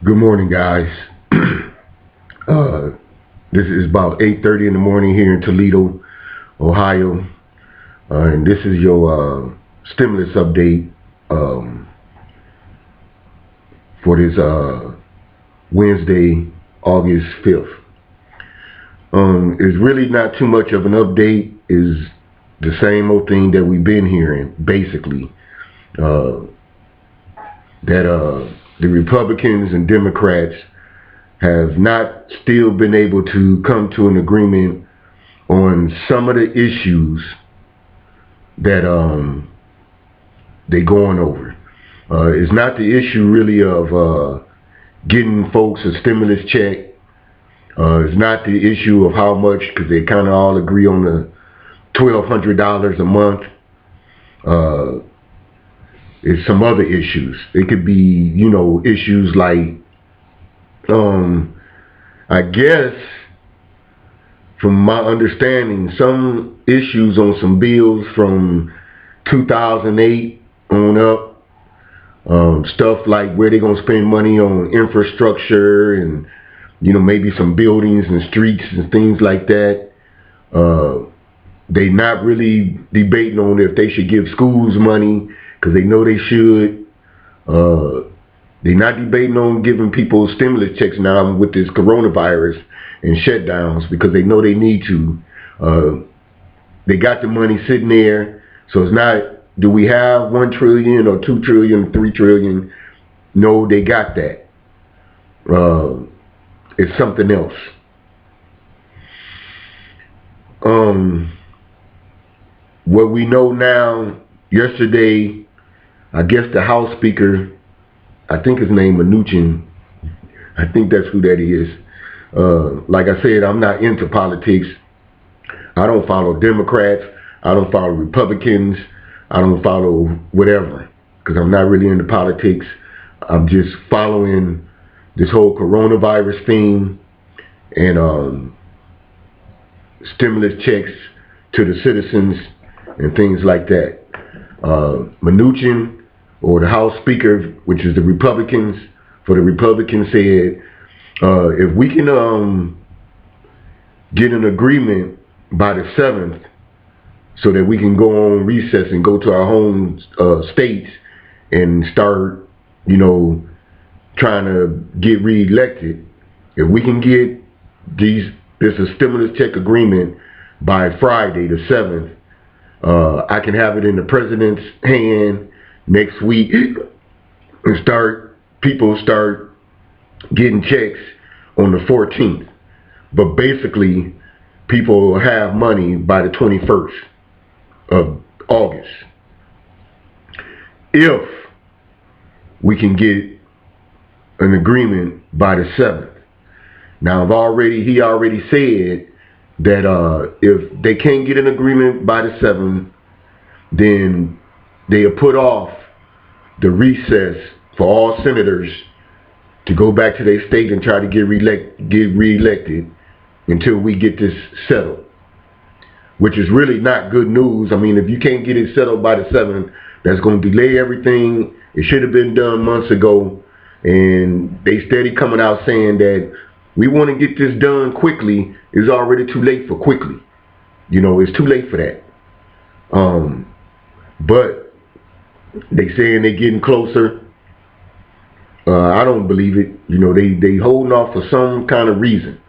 Good morning, guys. uh, this is about 8:30 in the morning here in Toledo, Ohio, and this is your stimulus update for this Wednesday, August 5th. It's really not too much of an update. Is the same old thing that we've been hearing, basically. That the Republicans and Democrats have not still been able to come to an agreement on some of the issues that they going over. It's not the issue really of getting folks a stimulus check. It's not the issue of how much, because they kind of all agree on the $1,200 a month. It's some other issues. It could be, issues like, I guess, from my understanding, some issues on some bills from 2008 on up. Stuff like where they're going to spend money on infrastructure and, maybe some buildings and streets and things like that. They not really debating on if they should give schools money, because they know they should. They're not debating on giving people stimulus checks now with this coronavirus and shutdowns, because they know they need to. They got the money sitting there, so it's not, do we have 1 trillion or 2 trillion, 3 trillion? No, they got that. It's something else. What we know now, yesterday, I guess the House Speaker, I think his name Mnuchin, I think that's who that is. Like I said, I'm not into politics. I don't follow Democrats. I don't follow Republicans. I don't follow whatever, because I'm not really into politics. I'm just following this whole coronavirus thing and stimulus checks to the citizens and things like that. Mnuchin, or the House Speaker, which is the Republicans, for the Republicans, said, if we can get an agreement by the 7th, so that we can go on recess and go to our home states and start, trying to get reelected. If we can get this a stimulus check agreement by Friday the 7th, I can have it in the president's hand next week and people start getting checks on the 14th. But basically, people will have money by the 21st of August. If we can get an agreement by the 7th. Now, he already said that if they can't get an agreement by the 7th, then they'll put off the recess for all senators to go back to their state and try to get reelected until we get this settled, which is really not good news. I mean, if you can't get it settled by the 7th, that's going to delay everything. It should have been done months ago, and they steady coming out saying that we want to get this done quickly. It's already too late for quickly. It's too late for that. But they saying they're getting closer. I don't believe it. They holding off for some kind of reason.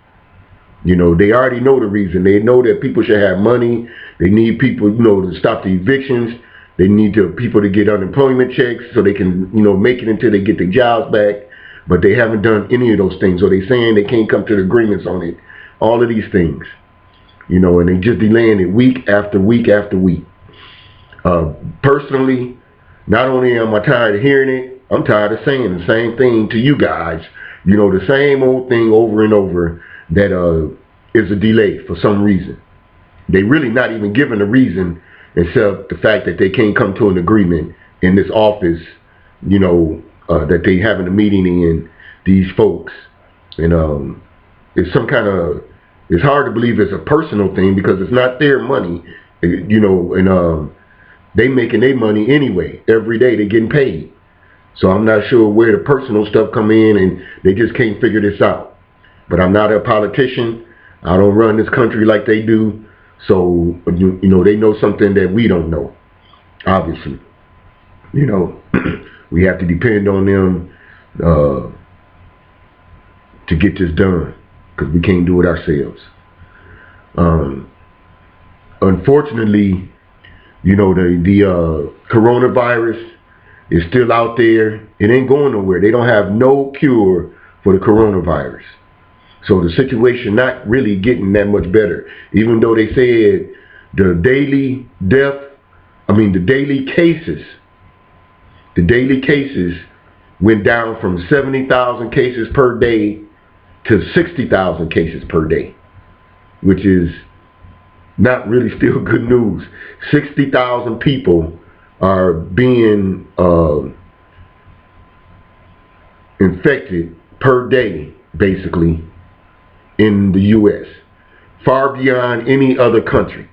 They already know the reason. They know that people should have money. They need people, to stop the evictions. They need people to get unemployment checks so they can, make it until they get their jobs back. But they haven't done any of those things. So they're saying they can't come to the agreements on it. All of these things. And they just delaying it week after week after week. Personally, not only am I tired of hearing it, I'm tired of saying the same thing to you guys. The same old thing over and over, that is a delay for some reason. They really not even giving a reason, except the fact that they can't come to an agreement in this office, that they having a meeting in, these folks. And it's it's hard to believe it's a personal thing, because it's not their money, and they making their money anyway. Every day they getting paid. So I'm not sure where the personal stuff come in, and they just can't figure this out. But I'm not a politician. I don't run this country like they do. So, you know, they know something that we don't know, obviously. You know, we have to depend on them to get this done, because we can't do it ourselves. Unfortunately, you know, the coronavirus is still out there. It ain't going nowhere. They don't have no cure for the coronavirus. So the situation not really getting that much better. Even though they said the daily cases went down from 70,000 cases per day to 60,000 cases per day, which is not really still good news. 60,000 people are being infected per day, basically, in the U.S., far beyond any other country.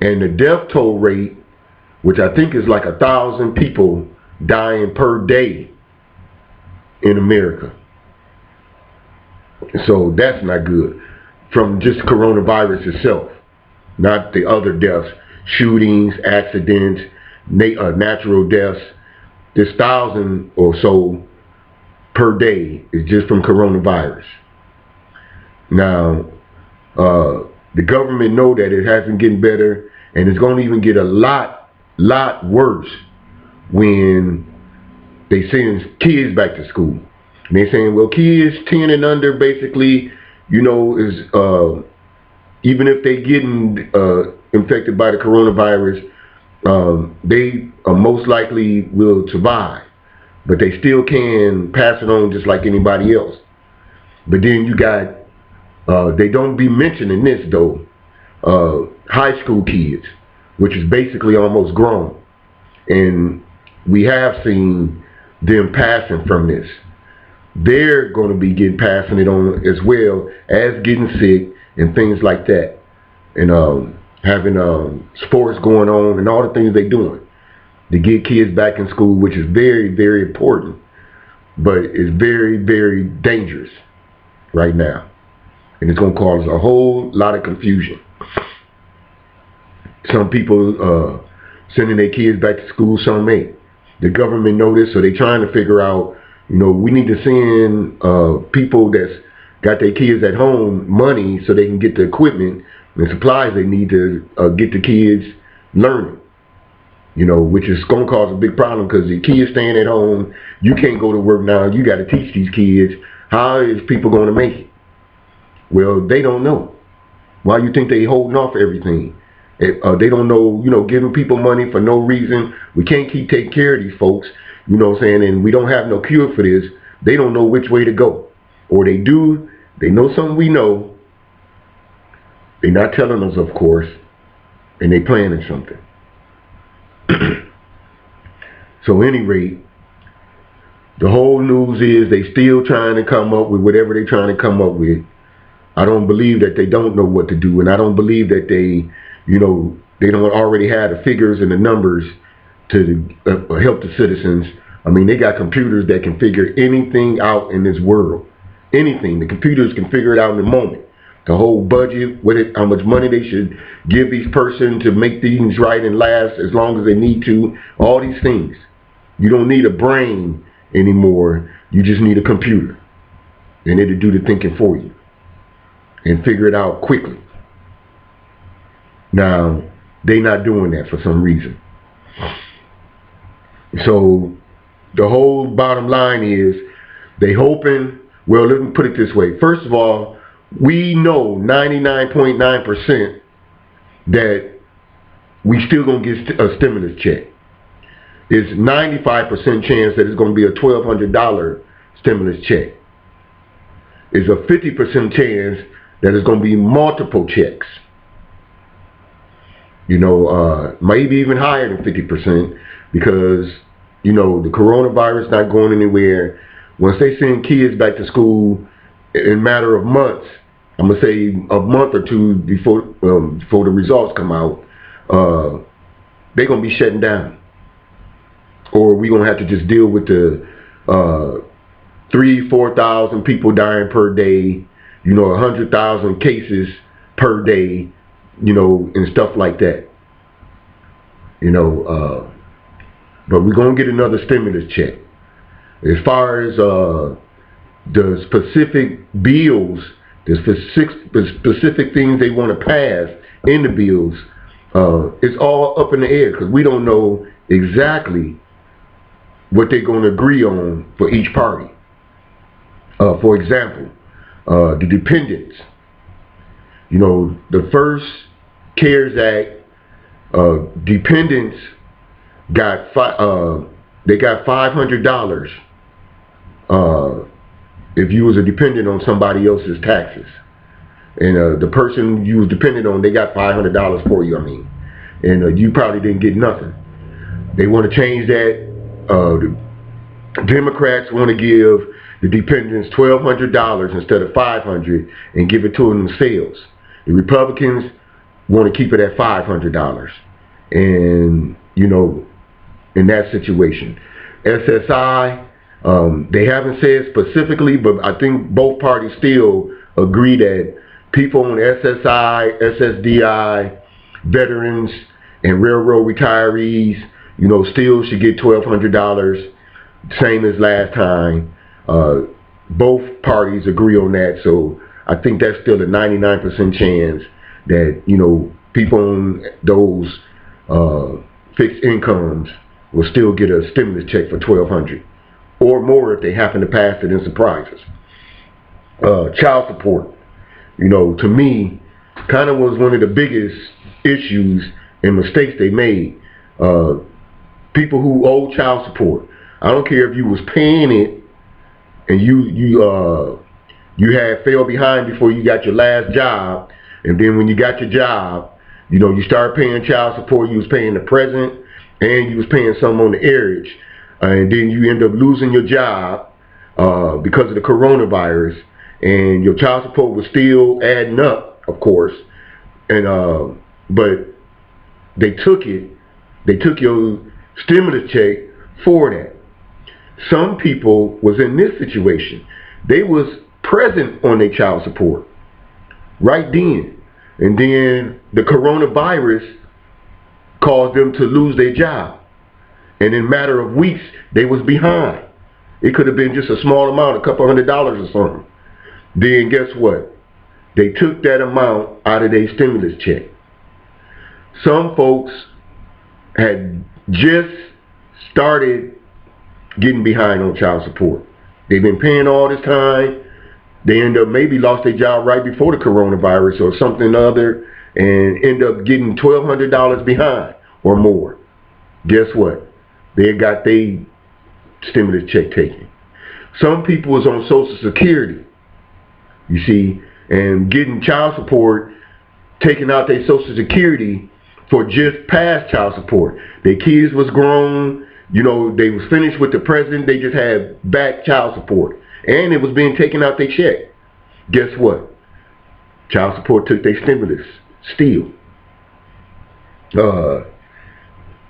And the death toll rate, which I think is like 1,000 people dying per day in America. So that's not good, from just coronavirus itself, not the other deaths, shootings, accidents, natural deaths. This 1,000 or so per day is just from coronavirus. Now, the government know that it hasn't getting better, and it's going to even get a lot worse when they send kids back to school. And they're saying, well, kids 10 and under, basically, you know, is even if they getting infected by the coronavirus, they most likely will survive, but they still can pass it on just like anybody else. But then you got, they don't be mentioning this though, high school kids, which is basically almost grown, and we have seen them passing from this. They're going to be passing it on as well as getting sick and things like that, and having sports going on and all the things they're doing to get kids back in school, which is very, very important, but it's very, very dangerous right now, and it's going to cause a whole lot of confusion. Some people sending their kids back to school, some ain't. The government know this, so they're trying to figure out, you know, we need to send people that's got their kids at home money so they can get the equipment and supplies they need to get the kids learning. You know, which is going to cause a big problem, because the kids staying at home, you can't go to work now, you got to teach these kids. How is people going to make it? Well, they don't know. Why you think they holding off everything? They don't know, you know, giving people money for no reason. We can't keep taking care of these folks, you know what I'm saying, and we don't have no cure for this. They don't know which way to go. Or they do, they know something we know. They're not telling us, of course, and they planning something. So at any rate, the whole news is they still trying to come up with whatever they're trying to come up with. I don't believe that they don't know what to do, and I don't believe that they, you know, they don't already have the figures and the numbers to help the citizens. I mean, they got computers that can figure anything out in this world. Anything. The computers can figure it out in a moment. The whole budget, how much money they should give each person to make things right and last as long as they need to. All these things. You don't need a brain anymore. You just need a computer. And it'll do the thinking for you and figure it out quickly. Now, they're not doing that for some reason. So the whole bottom line is they hoping, well, let me put it this way. First of all, we know 99.9% that we still going to get a stimulus check. It's 95% chance that it's going to be a $1,200 stimulus check. It's a 50% chance that it's going to be multiple checks. You know, maybe even higher than 50%, because, you know, the coronavirus not going anywhere. Once they send kids back to school in a matter of months, I'm going to say a month or two before the results come out, they're going to be shutting down. or we gonna have to just deal with the 3,000-4,000 people dying per day, 100,000 cases per day, and stuff like that. But we're gonna get another stimulus check. As far as the specific bills, the specific things they want to pass in the bills, it's all up in the air because we don't know exactly what they're going to agree on for each party. For example, the dependents. The first CARES Act, dependents got they got $500 if you was a dependent on somebody else's taxes, and the person you was dependent on, they got $500 for you. And you probably didn't get nothing. They want to change that. The Democrats want to give the dependents $1,200 instead of $500 and give it to them themselves. The Republicans want to keep it at $500, and in that situation, SSI. They haven't said specifically, but I think both parties still agree that people on SSI, SSDI, veterans, and railroad retirees, still should get $1,200, same as last time. Both parties agree on that, so I think that's still a 99% chance that, people on those fixed incomes will still get a stimulus check for $1,200. Or more if they happen to pass it in surprises. Child support, to me, kind of was one of the biggest issues and mistakes they made. People who owe child support, I don't care if you was paying it and you had fell behind before you got your last job, and then when you got your job, you started paying child support. You was paying the present and you was paying some on the airage. And then you end up losing your job because of the coronavirus, and your child support was still adding up, of course. And but they took your stimulus check for that. Some people was in this situation. They was present on their child support right then, and then the coronavirus caused them to lose their job. And in a matter of weeks, they was behind. It could have been just a small amount, a couple $100 or something. Then guess what? They took that amount out of their stimulus check. Some folks had just started getting behind on child support. They've been paying all this time. They end up maybe lost their job right before the coronavirus or something other, and end up getting $1,200 behind or more. Guess what? They got their stimulus check taken. Some people was on Social Security, you see, and getting child support, taking out their Social Security for just past child support. Their kids was grown, they was finished with the present, they just had back child support. And it was being taken out their check. Guess what? Child support took their stimulus still.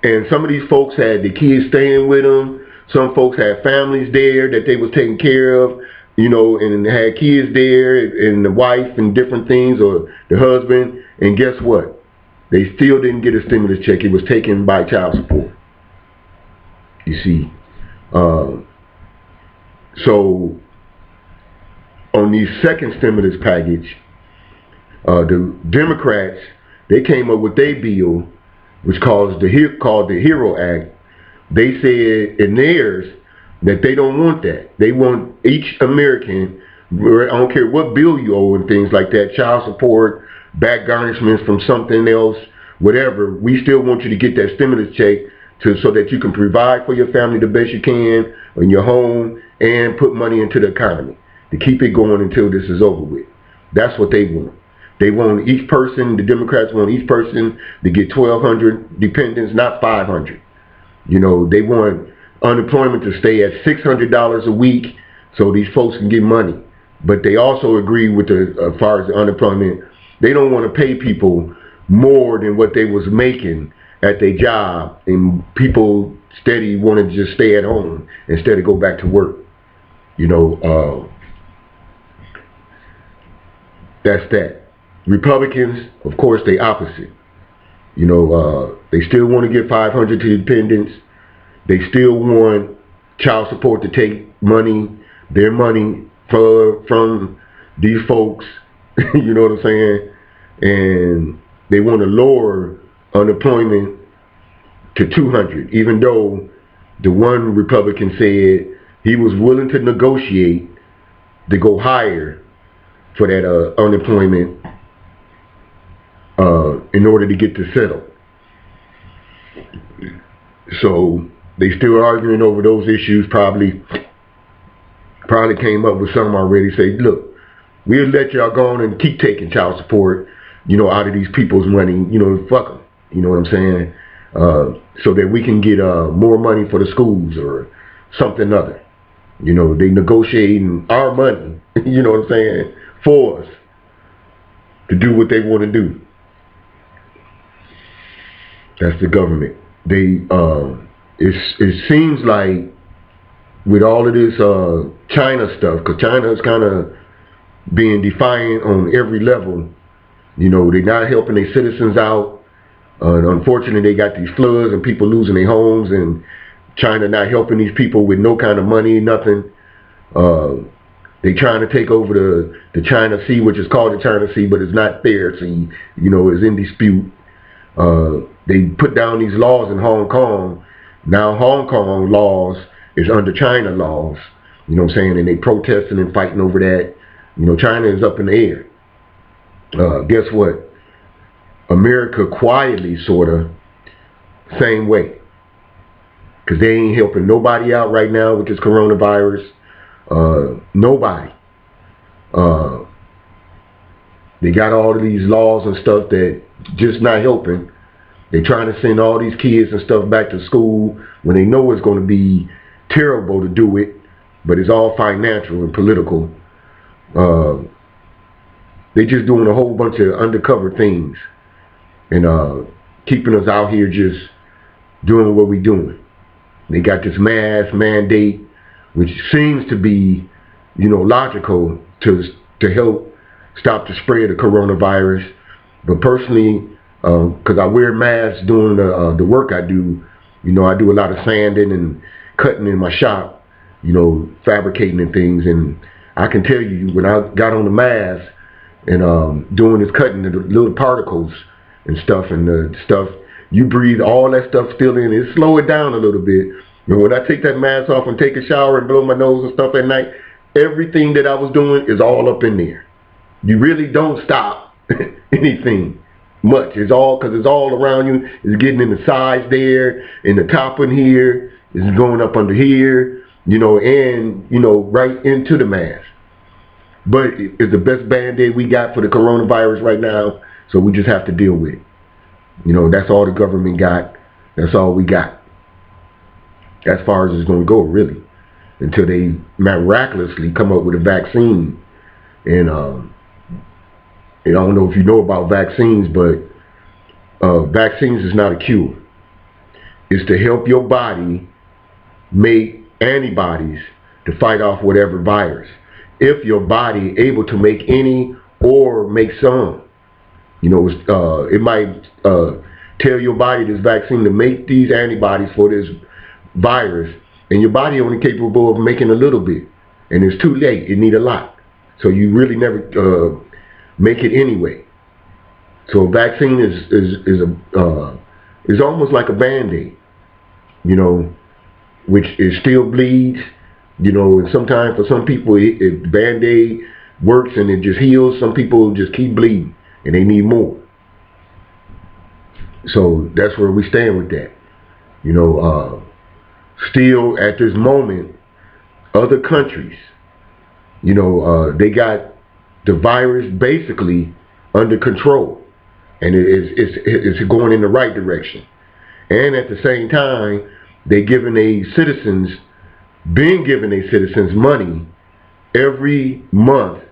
And some of these folks had the kids staying with them. Some folks had families there that they was taking care of, and had kids there, and the wife and different things, or the husband. And guess what? They still didn't get a stimulus check. It was taken by child support. You see. So on the second stimulus package, the Democrats, they came up with their bill, which called the HERO Act. They said in theirs that they don't want that. They want each American, I don't care what bill you owe and things like that, child support, back garnishments from something else, whatever, we still want you to get that stimulus check so that you can provide for your family the best you can in your home and put money into the economy to keep it going until this is over with. That's what they want. They want each person, the Democrats want each person to get 1,200 dependents, not 500. They want unemployment to stay at $600 a week so these folks can get money. But they also agree with as far as the unemployment, they don't want to pay people more than what they was making at their job, and people steady wanting to just stay at home instead of go back to work. You know, that's that. Republicans, of course, they opposite. You know, they still want to give 500 to dependents. They still want child support to take money, their money from these folks. You know what I'm saying? And they want to lower unemployment to 200, even though the one Republican said he was willing to negotiate to go higher for that unemployment in order to get this settled. So they still arguing over those issues. Probably came up with something already. Say, look, we'll let y'all go on and keep taking child support, you know, out of these people's money. You know, fuck them. You know what I'm saying? So that we can get more money for the schools or something other. You know, they negotiating our money. You know what I'm saying? For us to do what they want to do. That's the government. They it seems like with all of this China stuff, because China is kind of being defiant on every level. You know, they're not helping their citizens out. Unfortunately, they got these floods and people losing their homes, and China not helping these people with no kind of money, nothing. They trying to take over the China Sea, which is called the China Sea, but it's not their sea. You know, it's in dispute. They put down these laws in Hong Kong. Now Hong Kong laws is under China laws. You know what I'm saying? And they protesting and fighting over that. You know, China is up in the air. Guess what? America quietly, sort of, same way. Because they ain't helping nobody out right now with this coronavirus. Nobody. They got all of these laws and stuff that just not helping. They trying to send all these kids and stuff back to school when they know it's going to be terrible to do it, but it's all financial and political. They just doing a whole bunch of undercover things and keeping us out here just doing what we doing. They got this mask mandate, which seems to be, you know, logical to help stop the spread of coronavirus. But personally, because I wear masks doing the work I do, you know, I do a lot of sanding and cutting in my shop, you know, fabricating and things. And I can tell you, when I got on the mask and doing this cutting, the little particles and stuff, and the stuff, you breathe all that stuff still in. It slow it down a little bit. And when I take that mask off and take a shower and blow my nose and stuff at night, everything that I was doing is all up in there. You really don't stop anything much. It's all, because it's all around you. It's getting in the sides there, in the top in here. It's going up under here, you know, and, you know, right into the mask. But it's the best Band-Aid we got for the coronavirus right now, so we just have to deal with it. You know, that's all the government got. That's all we got. As far as it's going to go, really. Until they miraculously come up with a vaccine. And I don't know if you know about vaccines, but vaccines is not a cure. It's to help your body make antibodies to fight off whatever virus. If your body able to make any or make some, you know, it might tell your body, this vaccine, to make these antibodies for this virus, and your body only capable of making a little bit, and it's too late. It need a lot, so you really never make it anyway. So a vaccine is almost like a Band-Aid, you know, which it still bleeds, you know, and sometimes for some people it Band-Aid works and it just heals. Some people just keep bleeding and they need more. So that's where we stand with that. You know, still at this moment, other countries, you know, they got the virus basically under control, and it's going in the right direction. And at the same time, been giving their citizens money every month,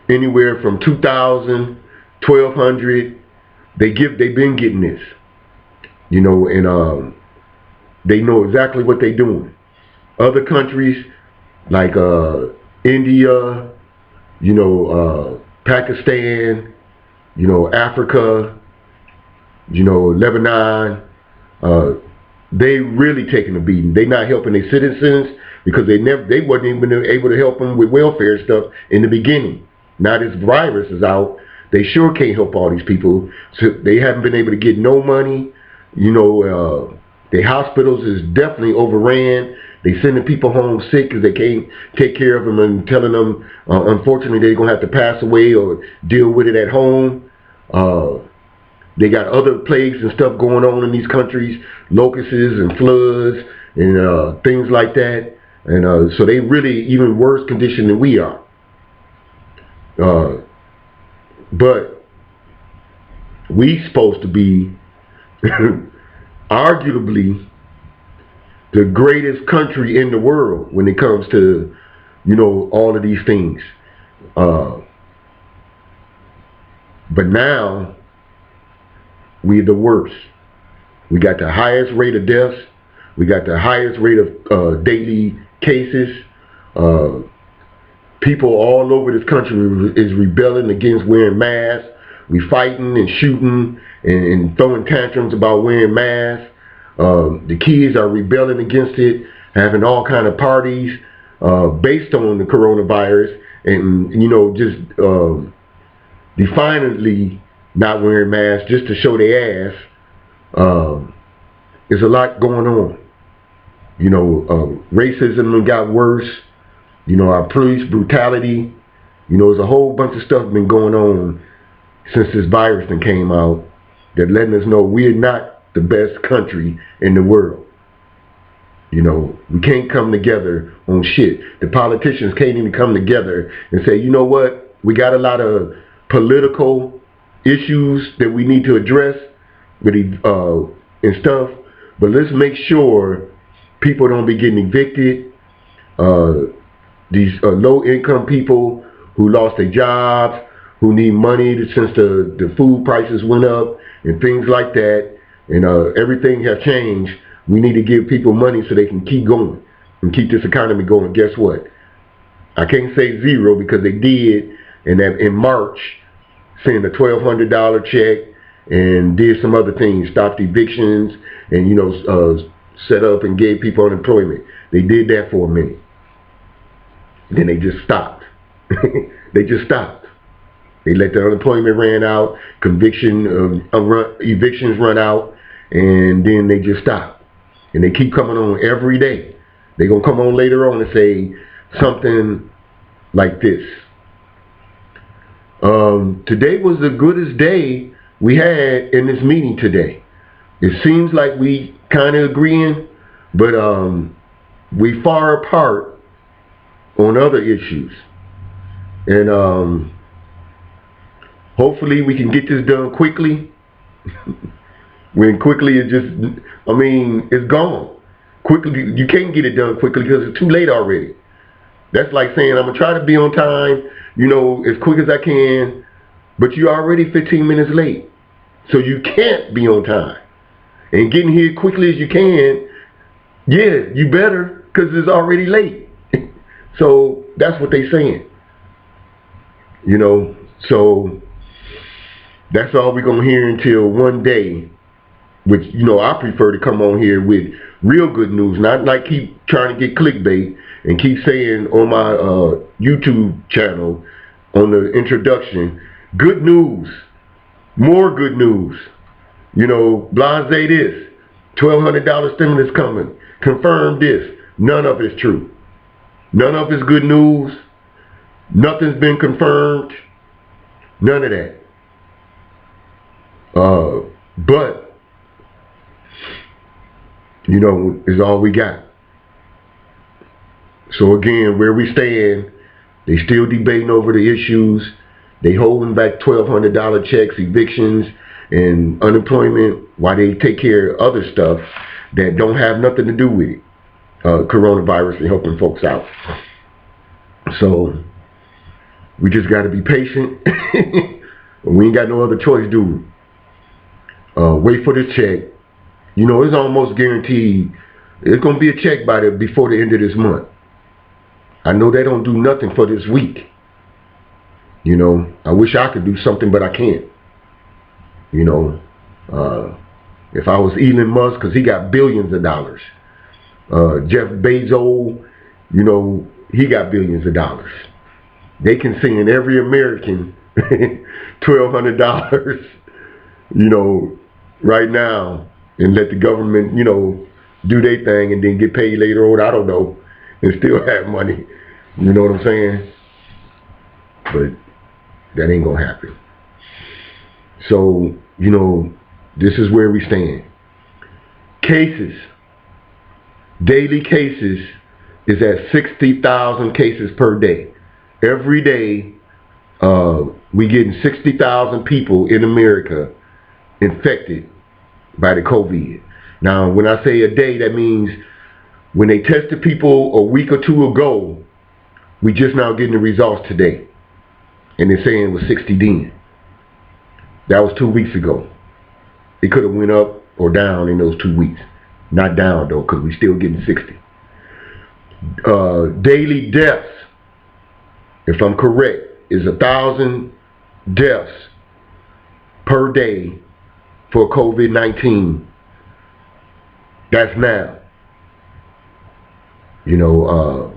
anywhere from $2,000, $1,200. They've been getting this, you know, and They know exactly what they're doing. Other countries like India, Pakistan, Africa, Lebanon, they really taking a beating. They not helping their citizens because they wasn't even able to help them with welfare stuff in the beginning. Now this virus is out, they sure can't help all these people. So they haven't been able to get no money. The hospitals is definitely overran. They sending people home sick because they can't take care of them and telling them, unfortunately, they're going to have to pass away or deal with it at home. They got other plagues and stuff going on in these countries, locusts and floods and things like that. And so they really even worse condition than we are. But we supposed to be arguably the greatest country in the world when it comes to, all of these things. But now, we're the worst. We got the highest rate of deaths. We got the highest rate of daily cases. People all over this country is rebelling against wearing masks. We fighting and shooting and throwing tantrums about wearing masks. The kids are rebelling against it, having all kind of parties based on the coronavirus, and just defiantly not wearing masks just to show their ass. There's a lot going on. Racism got worse. Our police brutality. There's a whole bunch of stuff been going on since this virus came out that letting us know we're not the best country in the world. We can't come together on shit. The politicians can't even come together and say, you know what, we got a lot of political issues that we need to address with and stuff, but let's make sure people don't be getting evicted. These low-income people who lost their jobs, who need money since the food prices went up and things like that, and everything has changed. We need to give people money so they can keep going and keep this economy going. Guess what? I can't say zero because they did in March send a $1,200 check and did some other things, stopped evictions and set up and gave people unemployment. They did that for a minute. Then they just stopped. They just stopped. They let the unemployment ran out, evictions run out, and then they just stopped. And they keep coming on every day. They're going to come on later on and say something like this. Today was the goodest day we had in this meeting today. It seems like we kind of agreeing, but we far apart on other issues. And hopefully we can get this done quickly. When quickly it just, it's gone. Quickly, you can't get it done quickly because it's too late already. That's like saying, I'm going to try to be on time, as quick as I can, but you're already 15 minutes late. So you can't be on time. And getting here quickly as you can, yeah, you better because it's already late. So that's what they're saying. So that's all we're going to hear until one day, which, I prefer to come on here with real good news, not like keep trying to get clickbait and keep saying on my YouTube channel on the introduction, good news, more good news, blase this, $1,200 stimulus coming, confirm this. None of it's true. None of it's good news. Nothing's been confirmed. None of that. But is all we got. So again, where we stand, they still debating over the issues. They holding back $1,200 checks, evictions, and unemployment while they take care of other stuff that don't have nothing to do with it. Coronavirus and helping folks out. So we just got to be patient. We ain't got no other choice, do we? Wait for this check. It's almost guaranteed It's going to be a check before the end of this month. I know they don't do nothing for this week. You know, I wish I could do something, but I can't. You know, if I was Elon Musk, because he got billions of dollars. Jeff Bezos, you know, he got billions of dollars. They can send every American $1,200, you know, right now, and let the government, you know, do their thing and then get paid later on, I don't know, and still have money. You know what I'm saying? But that ain't gonna happen. So, you know, this is where we stand. Cases, daily cases is at 60,000 cases per day. Every day, we getting 60,000 people in America infected by the COVID. Now, when I say a day, that means when they tested people a week or two ago, we just now getting the results today. And they're saying it was 60 then. That was 2 weeks ago. It could have went up or down in those 2 weeks. Not down though, because we still getting 60. Daily deaths, if I'm correct, is 1,000 deaths per day for COVID-19. That's now. You know,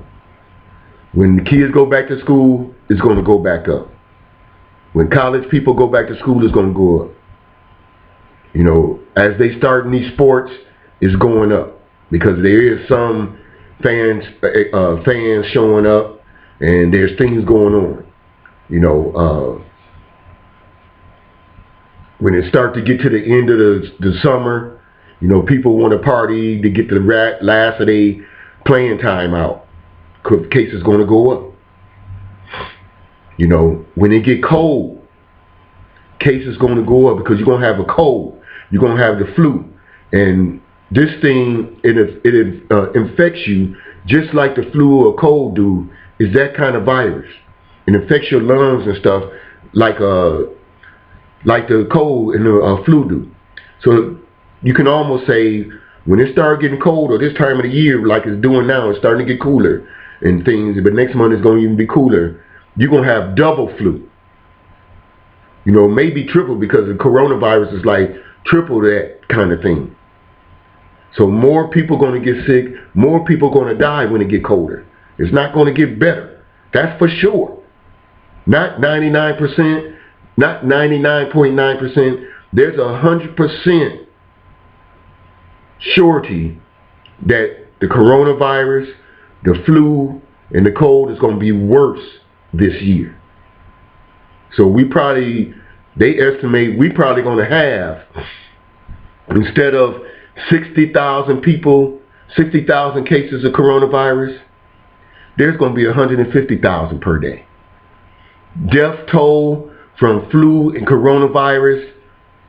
when the kids go back to school, it's going to go back up. When college people go back to school, it's going to go up. You know, as they start in these sports, it's going up because there is some fans showing up, and there's things going on. You know, when it starts to get to the end of the summer, you know, people want to party to get the last of their playing time out. Cases going to go up. You know, when it get cold, cases going to go up because you're going to have a cold. You're going to have the flu. And this thing, it infects you just like the flu or cold do. Is that kind of virus. It infects your lungs and stuff like the cold and the flu do. So you can almost say when it starts getting cold or this time of the year like it's doing now, it's starting to get cooler and things, but next month it's going to even be cooler. You're going to have double flu. You know, maybe triple because the coronavirus is like triple that kind of thing. So more people going to get sick, more people going to die when it get colder. It's not going to get better. That's for sure. Not 99%, not 99.9%. There's 100% surety that the coronavirus, the flu, and the cold is going to be worse this year. So they estimate we probably going to have, instead of 60,000 people, 60,000 cases of coronavirus, there's going to be 150,000 per day. Death toll from flu and coronavirus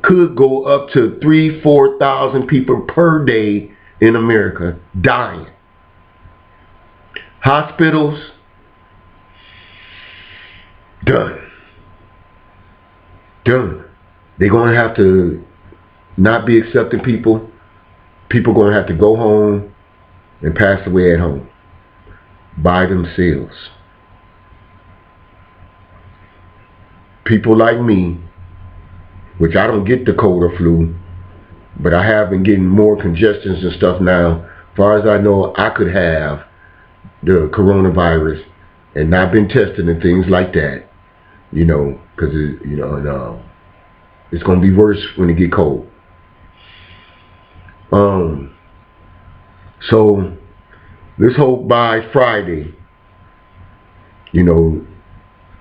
could go up to 3,000-4,000 people per day in America dying. Hospitals, done. They're going to have to not be accepting people. People going to have to go home and pass away at home by themselves. People like me, which I don't get the cold or flu, but I have been getting more congestions and stuff now. As far as I know, I could have the coronavirus and not been tested and things like that, you know, because it's going to be worse when it get cold. So let's hope by Friday, you know,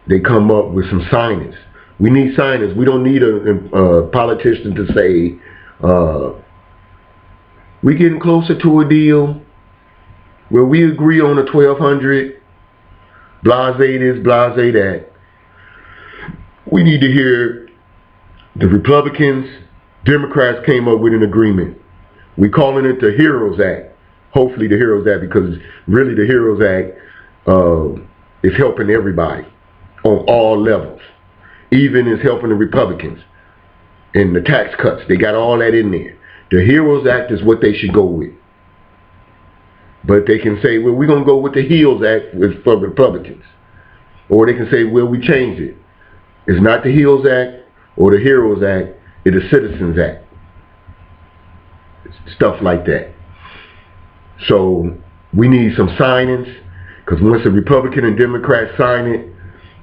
they come up with some signage. We need signage. We don't need a politician to say, we getting closer to a deal where we agree on a 1,200, blase this, blase that. We need to hear the Republicans, Democrats came up with an agreement. We're calling it the HEROES Act. Hopefully the HEROES Act, because really the HEROES Act is helping everybody on all levels. Even is helping the Republicans and the tax cuts. They got all that in there. The HEROES Act is what they should go with. But they can say, well, we're going to go with the HEALS Act for the Republicans. Or they can say, well, we changed it. It's not the HEALS Act or the HEROES Act. It's the Citizens Act. Stuff like that. So we need some signings, because once the Republican and Democrats sign it,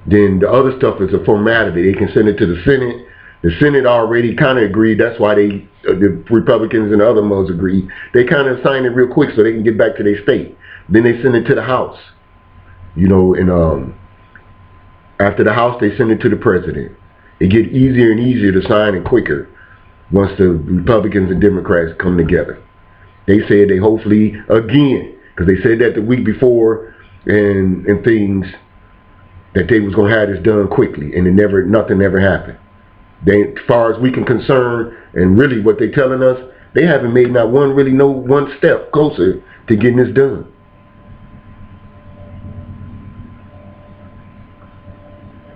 then the other stuff is a formality. They can send it to the Senate. The Senate already kind of agreed. That's why the Republicans and the other mothers agreed. They kind of signed it real quick so they can get back to their state. Then they send it to the House. You know, and after the House, they send it to the President. It gets easier and easier to sign and quicker once the Republicans and Democrats come together. They said they hopefully, again, because they said that the week before and things, that they was going to have this done quickly, and nothing ever happened. As far as we can concern, and really what they're telling us, they haven't made not one step closer to getting this done.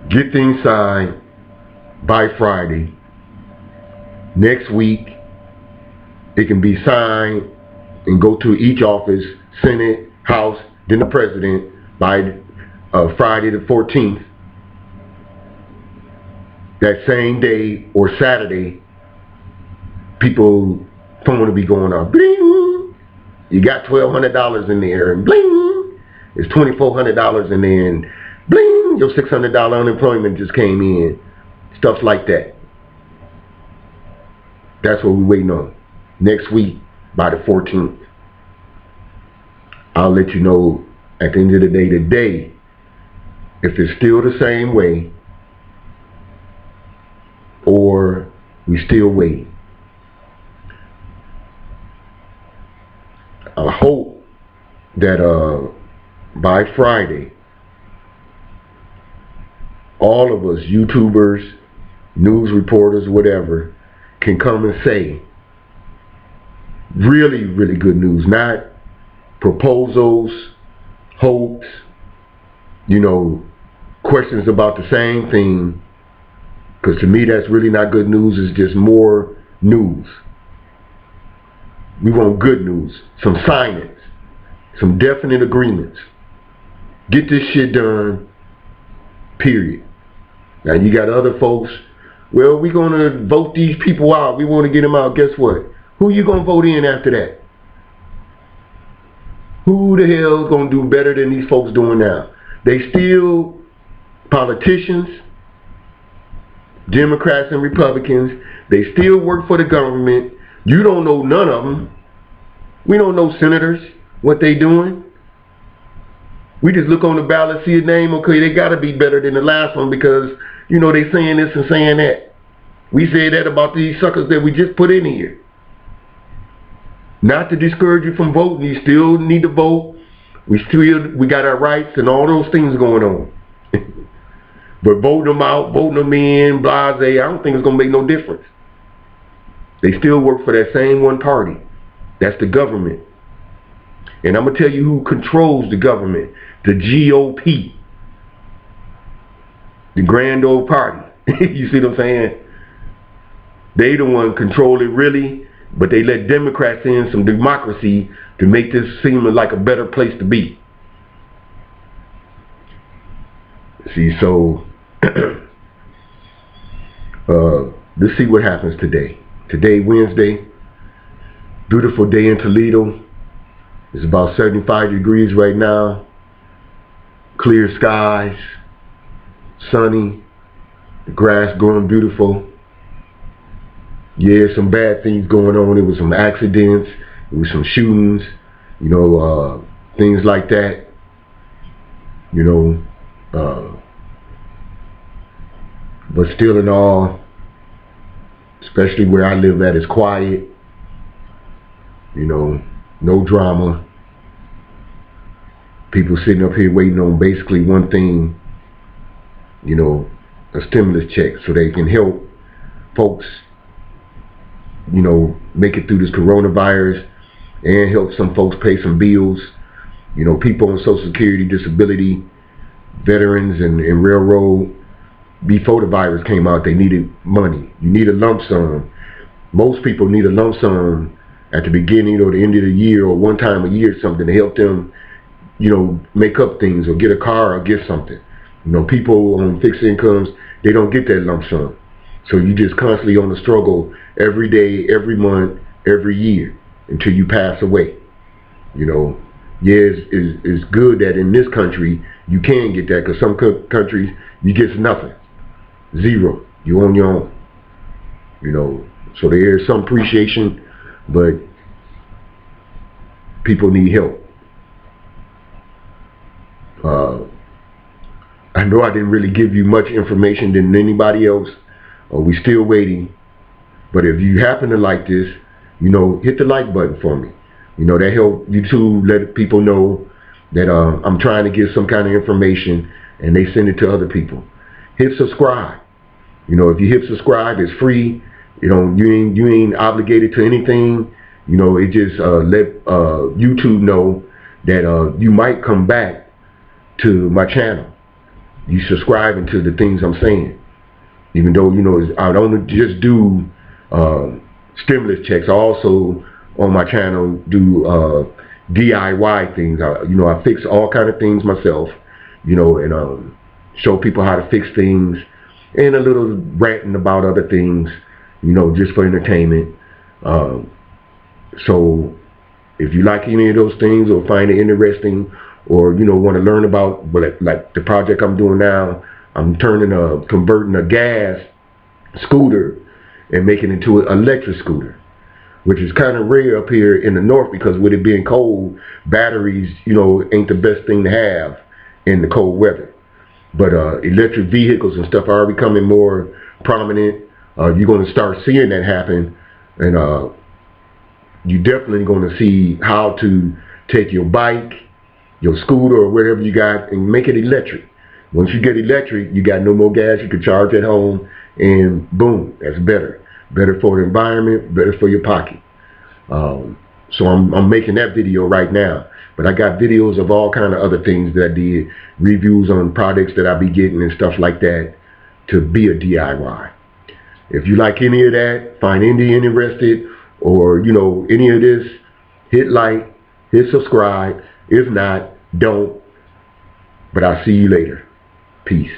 Get things signed by Friday. Next week, it can be signed and go to each office, Senate, House, then the President by Friday the 14th. That same day or Saturday, people phone will be going off. Bling! You got $1,200 in there, and bling! It's $2,400 in there, and bling! Your $600 unemployment just came in. Stuff like that. That's what we're waiting on. Next week, by the 14th. I'll let you know at the end of the day today if it's still the same way or we still wait. I hope that by Friday, all of us, YouTubers, news reporters, whatever, can come and say really, really good news, not proposals, hopes, questions about the same thing, because to me that's really not good news. It's just more news. We want good news, some signings, some definite agreements. Get this shit done, period. Now you got other folks, well, we're going to vote these people out. We want to get them out. Guess what? Who you going to vote in after that? Who the hell is going to do better than these folks doing now? They still politicians, Democrats and Republicans. They still work for the government. You don't know none of them. We don't know senators, what they doing. We just look on the ballot, see a name, okay, they got to be better than the last one because, they saying this and saying that. We say that about these suckers that we just put in here. Not to discourage you from voting. You still need to vote. We got our rights and all those things going on. But voting them out, voting them in, blase, I don't think it's going to make no difference. They still work for that same one party. That's the government. And I'm going to tell you who controls the government. The GOP. The grand old party. You see what I'm saying? They the one control it really, but they let Democrats in some democracy to make this seem like a better place to be. See, so let's see what happens today. Today, Wednesday, beautiful day in Toledo. It's about 75 degrees right now. Clear skies, sunny, the grass growing beautiful. Yeah, some bad things going on. There was some accidents, there was some shootings, things like that. But still in all, especially where I live at, it's quiet. No drama. People sitting up here waiting on basically one thing, a stimulus check so they can help folks, make it through this coronavirus and help some folks pay some bills. People on Social Security, disability, veterans, and railroad. Before the virus came out, they needed money. You need a lump sum. Most people need a lump sum at the beginning or the end of the year or one time a year, something to help them, make up things or get a car or get something. People on fixed incomes, they don't get that lump sum. So you just constantly on the struggle every day, every month, every year until you pass away. It's good that in this country you can get that, because some countries you get nothing, zero. You on your own. So there is some appreciation, but people need help. I know I didn't really give you much information than anybody else. We still waiting. But if you happen to like this, hit the like button for me. That help YouTube let people know that I'm trying to give some kind of information, and they send it to other people. Hit subscribe. If you hit subscribe, it's free. You ain't obligated to anything. It just let YouTube know that you might come back to my channel. You subscribing to the things I'm saying. Even though, I don't just do stimulus checks. I also, on my channel, do DIY things. I fix all kind of things myself, and show people how to fix things, and a little ranting about other things, just for entertainment. So if you like any of those things or find it interesting, or want to learn about, like the project I'm doing now, I'm converting a gas scooter and making it into an electric scooter, which is kind of rare up here in the north, because with it being cold, batteries, ain't the best thing to have in the cold weather. But electric vehicles and stuff are becoming more prominent. You're going to start seeing that happen, and you're definitely going to see how to take your bike, your scooter, or whatever you got, and make it electric. Once you get electric, you got no more gas. You can charge at home, and boom, that's better. Better for the environment, better for your pocket. So I'm making that video right now. But I got videos of all kind of other things that I did, reviews on products that I be getting and stuff like that, to be a DIY. If you like any of that, find any interested, or any of this, hit like, hit subscribe. If not, don't. But I'll see you later. Peace.